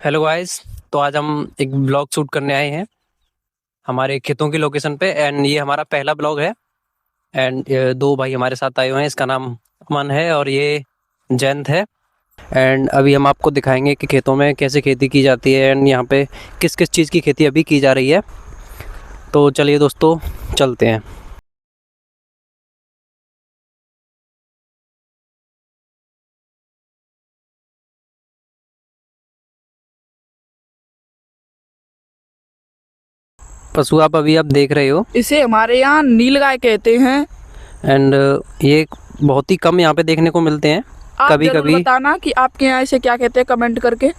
Hello guys. तो आज हम एक ब्लॉग शूट करने आए हैं हमारे खेतों की लोकेशन पे एंड ये हमारा पहला ब्लॉग है। एंड दो भाई हमारे साथ आए हुए हैं, इसका नाम अमन है और ये जयंत है। एंड अभी हम आपको दिखाएंगे कि खेतों में कैसे खेती की जाती है एंड यहाँ पे किस किस चीज़ की खेती अभी की जा रही है। तो चलिए दोस्तों, चलते हैं। पशु आप अभी आप देख रहे हो, इसे हमारे यहाँ नीलगाय कहते हैं। एंड ये बहुत ही कम यहाँ पे देखने को मिलते हैं। आप कभी जरूर कभी बताना कि आपके यहाँ इसे क्या कहते हैं कमेंट करके।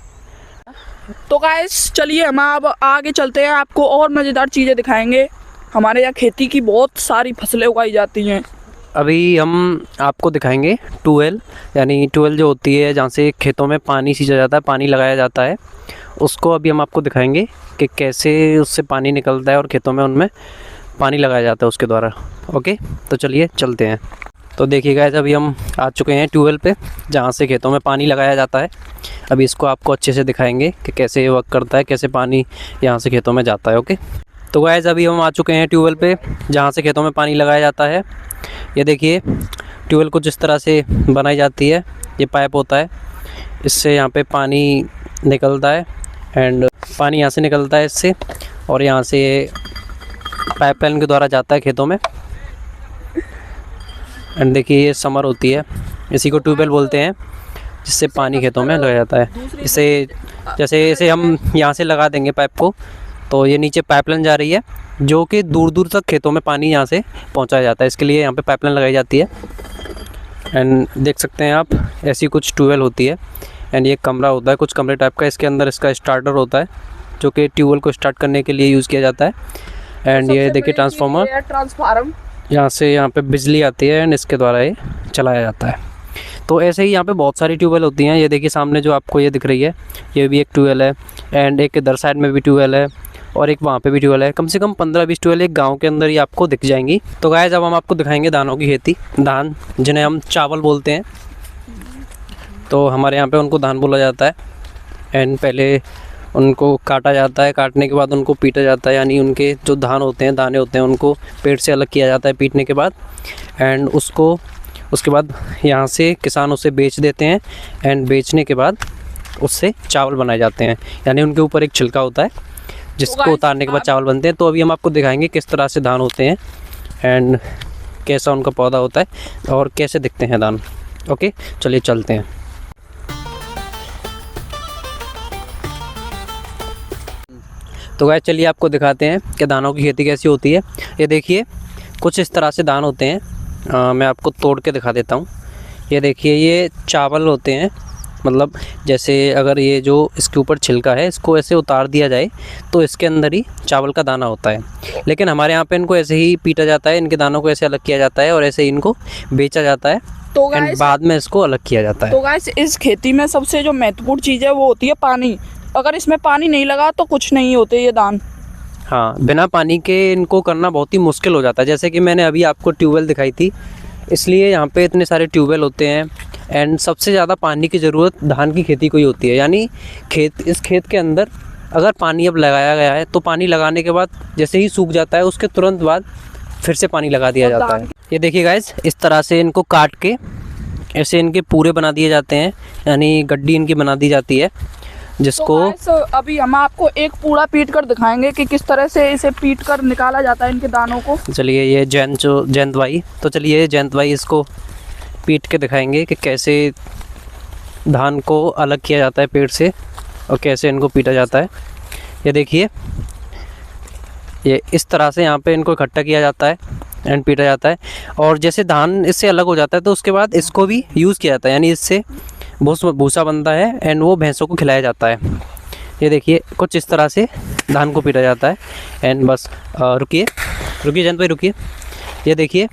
तो गाइस चलिए हम अब आगे चलते हैं, आपको और मज़ेदार चीज़ें दिखाएंगे। हमारे यहाँ खेती की बहुत सारी फसलें उगाई जाती हैं। अभी हम आपको दिखाएंगे ट्यूबवेल, यानी ट्यूबवेल जो होती है जहाँ से खेतों में पानी सींचा जाता है, पानी लगाया जाता है, उसको अभी हम आपको दिखाएंगे कि कैसे उससे पानी निकलता है और खेतों में उनमें पानी लगाया जाता है उसके द्वारा। ओके, तो चलिए चलते हैं। तो देखिए गाइस, अभी हम आ चुके हैं ट्यूबवेल पे जहाँ से खेतों में पानी लगाया जाता है। अभी इसको आपको अच्छे से दिखाएंगे कि कैसे ये वर्क करता है, कैसे पानी यहाँ से खेतों में जाता है। ओके, तो गाइस अभी हम आ चुके हैं ट्यूबवेल पे जहाँ से खेतों में पानी लगाया जाता है। ये देखिए ट्यूबवेल कुछ इस तरह से बनाई जाती है। ये पाइप होता है, इससे यहाँ पे पानी निकलता है एंड पानी यहाँ से निकलता है इससे, और यहाँ से पाइपलाइन के द्वारा जाता है खेतों में। एंड देखिए ये समर होती है, इसी को ट्यूबवेल बोलते हैं, जिससे पानी खेतों में लगाया जाता है। इसे जैसे इसे हम यहाँ से लगा देंगे पाइप को, तो ये नीचे पाइपलाइन जा रही है जो कि दूर दूर तक खेतों में पानी यहाँ से पहुँचाया जाता है। इसके लिए यहाँ पे पाइपलाइन लगाई जाती है। एंड देख सकते हैं आप, ऐसी कुछ ट्यूबवेल होती है। एंड ये कमरा होता है, कुछ कमरे टाइप का। इसके अंदर इसका स्टार्टर होता है जो कि ट्यूबवेल को स्टार्ट करने के लिए यूज़ किया जाता है। एंड ये देखिए ट्रांसफार्मर, यहाँ से यहाँ पे बिजली आती है एंड इसके द्वारा ये चलाया जाता है। तो ऐसे ही यहाँ पे बहुत सारी ट्यूबवेल होती हैं। ये देखिए सामने जो आपको ये दिख रही है, ये भी एक ट्यूबवेल है। एंड एक इधर साइड में भी ट्यूबवेल है और एक वहाँ पे भी ट्यूबवेल है। कम से कम 15-20 ट्यूबवेल एक गांव के अंदर ही आपको दिख जाएंगी। तो गाइस अब हम आपको दिखाएंगे धानों की खेती। धान जिन्हें हम चावल बोलते हैं, तो हमारे यहाँ पे उनको धान बोला जाता है। एंड पहले उनको काटा जाता है, काटने के बाद उनको पीटा जाता है, यानी उनके जो धान होते हैं, दाने होते हैं, उनको पेट से अलग किया जाता है पीटने के बाद। एंड उसके बाद यहाँ से किसान उसे बेच देते हैं। एंड बेचने के बाद उससे चावल बनाए जाते हैं, यानी उनके ऊपर एक छिलका होता है जिसको उतारने के बाद चावल बनते हैं। तो अभी हम आपको दिखाएंगे किस तरह से धान होते हैं एंड कैसा उनका पौधा होता है और कैसे दिखते हैं धान। ओके, चलिए चलते हैं। तो गाइस चलिए आपको दिखाते हैं कि धानों की खेती कैसी होती है। ये देखिए कुछ इस तरह से धान होते हैं। मैं आपको तोड़ के दिखा देता हूँ। ये देखिए ये चावल होते हैं, मतलब जैसे अगर ये जो इसके ऊपर छिलका है इसको ऐसे उतार दिया जाए तो इसके अंदर ही चावल का दाना होता है। लेकिन हमारे यहाँ पे इनको ऐसे ही पीटा जाता है, इनके दानों को ऐसे अलग किया जाता है और ऐसे ही इनको बेचा जाता है। तो एंड बाद में इसको अलग किया जाता है। तो गाइस इस खेती में सबसे जो महत्वपूर्ण चीज़ है वो होती है पानी। अगर इसमें पानी नहीं लगा तो कुछ नहीं होते ये धान। हाँ, बिना पानी के इनको करना बहुत ही मुश्किल हो जाता है। जैसे कि मैंने अभी आपको ट्यूबवेल दिखाई थी, इसलिए यहाँ पे इतने सारे ट्यूबवेल होते हैं। एंड सबसे ज़्यादा पानी की ज़रूरत धान की खेती को ही होती है, यानी इस खेत के अंदर अगर पानी अब लगाया गया है तो पानी लगाने के बाद जैसे ही सूख जाता है उसके तुरंत बाद फिर से पानी लगा दिया जाता है। ये देखिए गाइस, इस तरह से इनको काट के ऐसे इनके पूरे बना दिए जाते हैं, यानी गड्डी इनकी बना दी जाती है जिसको तो अभी हम आपको एक पूरा पीट कर दिखाएंगे कि किस तरह से इसे पीट कर निकाला जाता है इनके दानों को। चलिए ये जयंत भाई, तो चलिए जयंत भाई इसको पीट के दिखाएंगे कि कैसे धान को अलग किया जाता है पेड़ से और कैसे इनको पीटा जाता है। ये देखिए ये इस तरह से यहाँ पे इनको इकट्ठा किया जाता है एंड पीटा जाता है। और जैसे धान इससे अलग हो जाता है तो उसके बाद इसको भी यूज़ किया जाता है, यानी इससे भूसा बनता है एंड वो भैंसों को खिलाया जाता है। ये देखिए कुछ इस तरह से धान को पीटा जाता है। एंड बस रुकिए जयंत भाई रुकिए। ये देखिए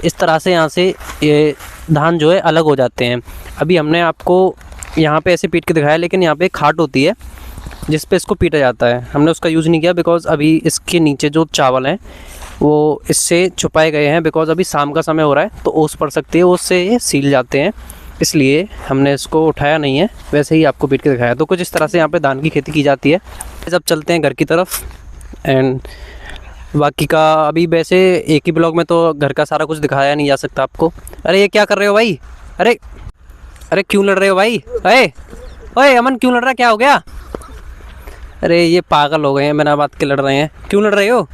इस तरह से यहाँ से ये धान जो है अलग हो जाते हैं। अभी हमने आपको यहाँ पे ऐसे पीट के दिखाया, लेकिन यहाँ पे एक खाट होती है जिस पे इसको पीटा जाता है। हमने उसका यूज़ नहीं किया बिकॉज़ अभी इसके नीचे जो चावल हैं वो इससे छुपाए गए हैं, बिकॉज़ अभी शाम का समय हो रहा है तो ओस पड़ सकती है, उससे ये सील जाते हैं इसलिए हमने इसको उठाया नहीं है, वैसे ही आपको पीट के दिखाया। तो कुछ इस तरह से यहाँ पे धान की खेती की जाती है। अब चलते हैं घर की तरफ एंड बाकी का अभी वैसे एक ही ब्लॉग में तो घर का सारा कुछ दिखाया नहीं जा सकता आपको। अरे ये क्या कर रहे हो भाई? अरे अरे क्यों लड़ रहे हो भाई? अरे ओए अमन क्यों लड़ रहा है, क्या हो गया? अरे ये पागल हो गए हैं, बिना बात के लड़ रहे हैं। क्यों लड़ रहे हो,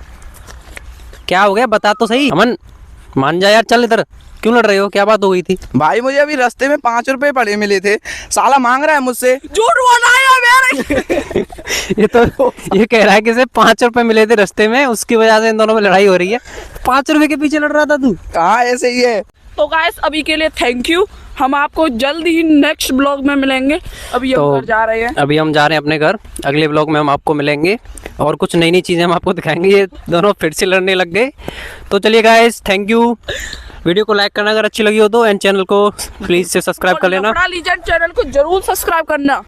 क्या हो गया बता तो सही। अमन मान जा यार, चल इधर, क्यों लड़ रहे हो, क्या बात हो गई थी? भाई मुझे अभी रास्ते में 5 रुपए पड़े मिले थे, साला मांग रहा है मुझसे। झूठ बोला है मेरे। ये तो ये कह रहा है कि इसे 5 रुपए मिले थे रास्ते में, उसकी वजह से इन दोनों में लड़ाई हो रही है। 5 रुपए के पीछे लड़ रहा था तू? कहाँ, ऐसे ही है। तो गाइस अभी के लिए थैंक यू, हम आपको जल्द ही नेक्स्ट ब्लॉग में मिलेंगे। अभी हम घर जा रहे हैं। अभी हम जा रहे हैं अपने घर, अगले ब्लॉग में हम आपको मिलेंगे और कुछ नई नई चीज़ें हम आपको दिखाएंगे। ये दोनों फिर से लड़ने लग गए। तो चलिए गाइस, थैंक यू। वीडियो को लाइक करना अगर अच्छी लगी हो तो, एंड चैनल को प्लीज़ से सब्सक्राइब कर लेना। लफड़ा लीजेंड चैनल को जरूर सब्सक्राइब करना।